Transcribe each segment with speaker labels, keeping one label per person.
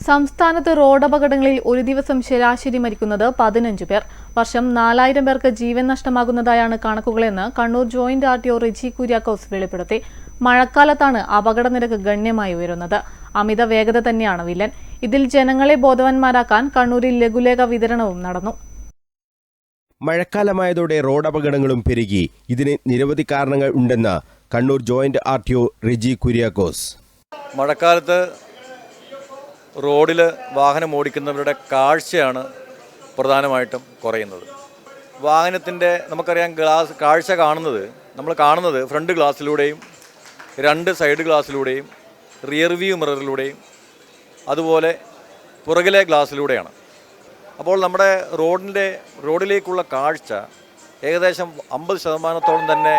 Speaker 1: സംസ്ഥാനത്ത് റോഡപകടങ്ങളിൽ ഒരു ദിവസം ശരാശരി മരിക്കുന്നത് 15 പേർ. വർഷം 4000 പേർക്ക് ജീവൻ നഷ്ടമാകുന്നതായാണ് കണക്കുകളെന്ന് കണ്ണൂർ ജോയിന്റ് ആർടിഒ റിജി കുര്യാക്കോസ് വെളിപ്പെടുത്തി. മഴക്കാലത്താണ് അപകട നിരക്ക് ഗണ്യമായി ഉയരുന്നത്. അമിത വേഗത തന്നെയാണ് വില്ലൻ. ഇതിൽ ജനങ്ങളെ ബോധവാന്മാരാക്കാൻ കണ്ണൂരിൽ ലഘുലേഖ വിതരണവും നടന്നു.
Speaker 2: മഴക്കാലമായതോടെ റോഡപകടങ്ങളും പെരുകി. ഇതിന് നിരവധി കാരണങ്ങൾ ഉണ്ടെന്ന് കണ്ണൂർ ജോയിന്റ് ആർടിഒ റിജി കുര്യാക്കോസ്.
Speaker 3: മഴക്കാലത്ത് റോഡിൽ വാഹനം ഓടിക്കുന്നവരുടെ കാഴ്ചയാണ് പ്രധാനമായിട്ടും കുറയുന്നത്. വാഹനത്തിൻ്റെ നമുക്കറിയാം കാഴ്ച നമ്മൾ കാണുന്നത് ഫ്രണ്ട് ഗ്ലാസ്സിലൂടെയും 2 സൈഡ് ഗ്ലാസ്സിലൂടെയും റിയർ വ്യൂ മിററിലൂടെയും അതുപോലെ പുറകിലെ ഗ്ലാസ്സിലൂടെയാണ്. അപ്പോൾ നമ്മുടെ റോഡിലേക്കുള്ള കാഴ്ച ഏകദേശം 50% തന്നെ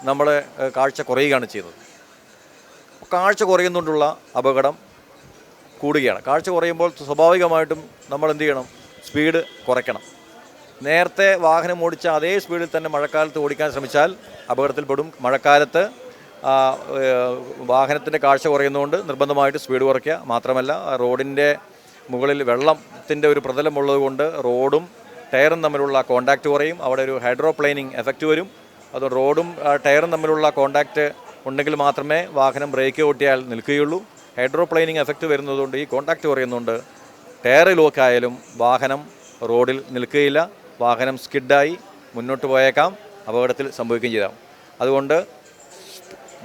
Speaker 3: നമ്മുടെ കാഴ്ച കുറയുകയാണ് ചെയ്യുന്നത്. കാഴ്ച കുറയുന്നതുകൊണ്ടുള്ള അപകടം കൂടുകയാണ്. കാഴ്ച കുറയുമ്പോൾ സ്വാഭാവികമായിട്ടും നമ്മൾ എന്ത് ചെയ്യണം? സ്പീഡ് കുറയ്ക്കണം. നേരത്തെ വാഹനം ഓടിച്ച അതേ സ്പീഡിൽ തന്നെ മഴക്കാലത്ത് ഓടിക്കാൻ ശ്രമിച്ചാൽ അപകടത്തിൽപ്പെടും. മഴക്കാലത്ത് വാഹനത്തിൻ്റെ കാഴ്ച കുറയുന്നതുകൊണ്ട് നിർബന്ധമായിട്ട് സ്പീഡ് കുറയ്ക്കുക. മാത്രമല്ല റോഡിൻ്റെ മുകളിൽ വെള്ളത്തിൻ്റെ ഒരു പ്രതലമുള്ളത് കൊണ്ട് റോഡും ടയറും തമ്മിലുള്ള കോണ്ടാക്റ്റ് കുറയും. അവിടെ ഒരു ഹൈഡ്രോപ്ലെയിനിങ് എഫക്റ്റ് വരും. അത് റോഡും ടയറും തമ്മിലുള്ള കോണ്ടാക്റ്റ് ഉണ്ടെങ്കിൽ മാത്രമേ വാഹനം ബ്രേക്ക് ഓട്ടിയാൽ നിൽക്കുകയുള്ളൂ. ഹൈഡ്രോപ്ലെയിനിങ് എഫക്റ്റ് വരുന്നതുകൊണ്ട് ഈ കോണ്ടാക്റ്റ് കുറയുന്നുണ്ട്. ടയർ ലോക്കായാലും വാഹനം റോഡിൽ നിൽക്കുകയില്ല. വാഹനം സ്കിഡായി മുന്നോട്ട് പോയേക്കാം, അപകടത്തിൽ സംഭവിക്കുകയും ചെയ്യാം. അതുകൊണ്ട്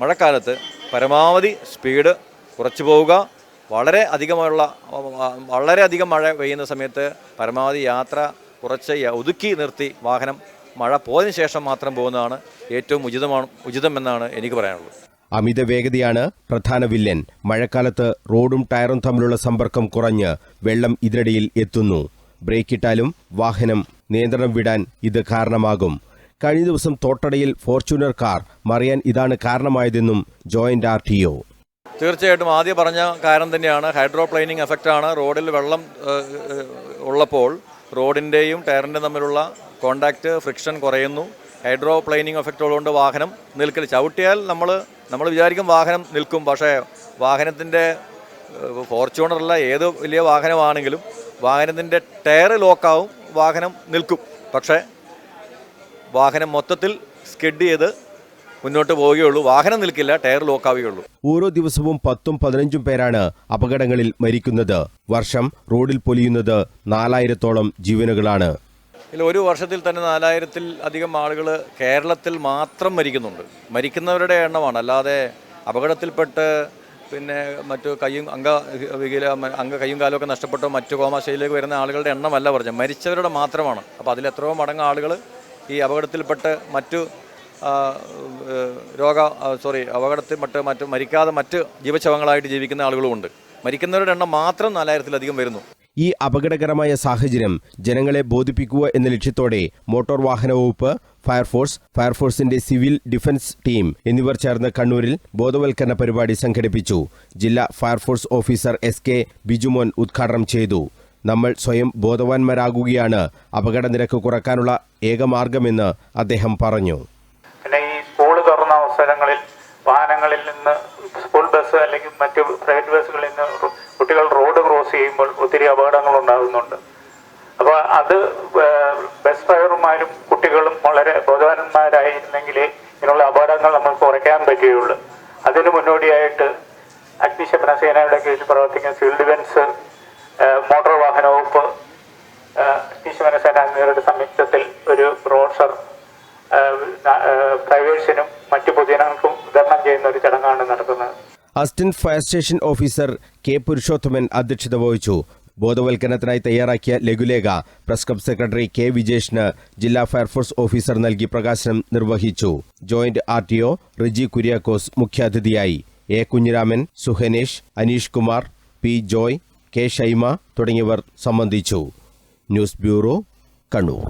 Speaker 3: മഴക്കാലത്ത് പരമാവധി സ്പീഡ് കുറച്ചു പോവുക. വളരെയധികം മഴ പെയ്യുന്ന സമയത്ത് പരമാവധി യാത്ര കുറച്ച് ഒതുക്കി നിർത്തി വാഹനം മഴ പോയതിനു ശേഷം മാത്രം പോകുന്നതാണ് ഏറ്റവും ഉചിതമെന്നാണ് എനിക്ക് പറയാനുള്ളത്.
Speaker 2: അമിത വേഗതയാണ് പ്രധാന വില്ലൻ. മഴക്കാലത്ത് റോഡും ടയറും തമ്മിലുള്ള സമ്പർക്കം കുറഞ്ഞ് വെള്ളം ഇതിനിടയിൽ എത്തുന്നു. ബ്രേക്കിട്ടാലും വാഹനം നിയന്ത്രണം വിടാൻ ഇത് കാരണമാകും. കഴിഞ്ഞ ദിവസം തോട്ടടയിൽ ഫോർച്യൂണർ കാർ മറിയാൻ ഇതാണ് കാരണമായതെന്നും ജോയിന്റ് ആർടിഒ.
Speaker 3: തീർച്ചയായിട്ടും ആദ്യം പറഞ്ഞ കാരണം തന്നെയാണ്. ഹൈഡ്രോപ്ലെയിനിങ് എഫക്റ്റാണ്. റോഡിൽ വെള്ളം ഉള്ളപ്പോൾ റോഡിൻ്റെയും ടയറിൻ്റെയും തമ്മിലുള്ള കോണ്ടാക്റ്റ് ഫ്രിക്ഷൻ കുറയുന്നു. ഹൈഡ്രോപ്ലെയിനിങ് എഫക്റ്റ് ഉള്ളതുകൊണ്ട് വാഹനം നിൽക്കൽ ചവിട്ടിയാൽ നമ്മൾ വിചാരിക്കും വാഹനം നിൽക്കും. പക്ഷേ വാഹനത്തിൻ്റെ ഫോർച്യൂണറല്ല, ഏത് വലിയ വാഹനമാണെങ്കിലും വാഹനത്തിൻ്റെ ടയർ ലോക്കാവും, വാഹനം നിൽക്കും. പക്ഷേ വാഹനം മൊത്തത്തിൽ സ്കിഡ് ചെയ്ത് മുന്നോട്ട് പോവുകയുള്ളൂ. വാഹനം നിൽക്കില്ല, ടയർ ലോക്കാവുകയുള്ളൂ.
Speaker 2: ഓരോ ദിവസവും 10-15 പേരാണ് അപകടങ്ങളിൽ മരിക്കുന്നത്. വർഷം റോഡിൽ പൊലിയുന്നത് 4000-ഓളം ജീവനുകളാണ്.
Speaker 3: ഒരു വർഷത്തിൽ തന്നെ 4000-ൽ അധികം ആളുകൾ കേരളത്തിൽ മാത്രം മരിക്കുന്നുണ്ട്. മരിക്കുന്നവരുടെ എണ്ണമാണ്, അല്ലാതെ അപകടത്തിൽപ്പെട്ട് പിന്നെ മറ്റു കയ്യും കയ്യും കാലമൊക്കെ നഷ്ടപ്പെട്ടോ മറ്റു കോമാശയിലേക്ക് വരുന്ന ആളുകളുടെ എണ്ണമല്ല പറഞ്ഞത്, മരിച്ചവരുടെ മാത്രമാണ്. അപ്പോൾ അതിലെത്രയോ മടങ്ങ് ആളുകൾ ഈ അപകടത്തിൽപ്പെട്ട് മറ്റു മരിക്കാതെ മറ്റ് ജീവശവങ്ങളായിട്ട് ജീവിക്കുന്ന ആളുകളുമുണ്ട്. മരിക്കുന്നവരുടെ എണ്ണം മാത്രം 4000-ലധികം വരുന്നു.
Speaker 2: ഈ അപകടകരമായ സാഹചര്യം ജനങ്ങളെ ബോധിപ്പിക്കുക എന്ന ലക്ഷ്യത്തോടെ മോട്ടോർ വാഹന വകുപ്പ്, ഫയർഫോഴ്സിന്റെ സിവിൽ ഡിഫൻസ് ടീം എന്നിവർ ചേർന്ന് കണ്ണൂരിൽ ബോധവൽക്കരണ പരിപാടി സംഘടിപ്പിച്ചു. ജില്ലാ ഫയർഫോഴ്സ് ഓഫീസർ SK ബിജുമോൻ ഉദ്ഘാടനം ചെയ്തു. നമ്മൾ സ്വയം ബോധവാന്മാരാകുകയാണ് അപകട നിരക്ക് കുറയ്ക്കാനുള്ള ഏകമാർഗമെന്ന് അദ്ദേഹം പറഞ്ഞു.
Speaker 4: പിന്നെ ഈ സ്കൂൾ തുറന്ന അവസരങ്ങളിൽ വാഹനങ്ങളിൽ നിന്ന് സ്കൂൾ ബസ് അല്ലെങ്കിൽ മറ്റു പ്രൈവറ്റ് ബസ്സുകളിൽ നിന്ന് കുട്ടികൾ റോഡ് ക്രോസ് ചെയ്യുമ്പോൾ ഒത്തിരി അപകടങ്ങൾ ഉണ്ടാകുന്നുണ്ട്. അപ്പോൾ അത് ബസ് ഡ്രൈവർമാരും കുട്ടികളും വളരെ ബോധവാന്മാരായിരുന്നെങ്കിലേ ഇതിനുള്ള അപകടങ്ങൾ നമുക്ക് കുറയ്ക്കാൻ പറ്റുകയുള്ളൂ. അതിന് മുന്നോടിയായിട്ട് അഗ്നിശമന സേനയുടെ കീഴിൽ പ്രവർത്തിക്കുന്ന സിവിൽ ഡിഫൻസ്, മോട്ടോർ വാഹന വകുപ്പ്, അഗ്നിശമന സേന എന്നിവരുടെ സംയുക്തത്തിൽ ഒരു ബ്രോഷർ ഡ്രൈവേഴ്സിനും മറ്റു പൊതുജനങ്ങൾക്കും വിതരണം ചെയ്യുന്ന ഒരു ചടങ്ങാണ് നടക്കുന്നത്.
Speaker 2: Assistant fire station officer K Purushothaman അധ്യക്ഷത വഹിച്ചു. ബോധവൽക്കരണത്തിനായി തയ്യാറാക്കിയ ലഘുലേഖ പ്രസ് ക്ലബ് സെക്രട്ടറി K വിജേഷിന് ജില്ലാ ഫയർഫോഴ്സ് ഓഫീസർ നൽകി പ്രകാശനം നിർവഹിച്ചു. ജോയിന്റ് ആർടിഒ റിജി കുര്യാക്കോസ് മുഖ്യാതിഥിയായി. A Kunhiraman, സുഹനേഷ്, Aneesh Kumar, P Joy, K Shaima തുടങ്ങിയവർ സംബന്ധിച്ചു. News bureau, Kannur.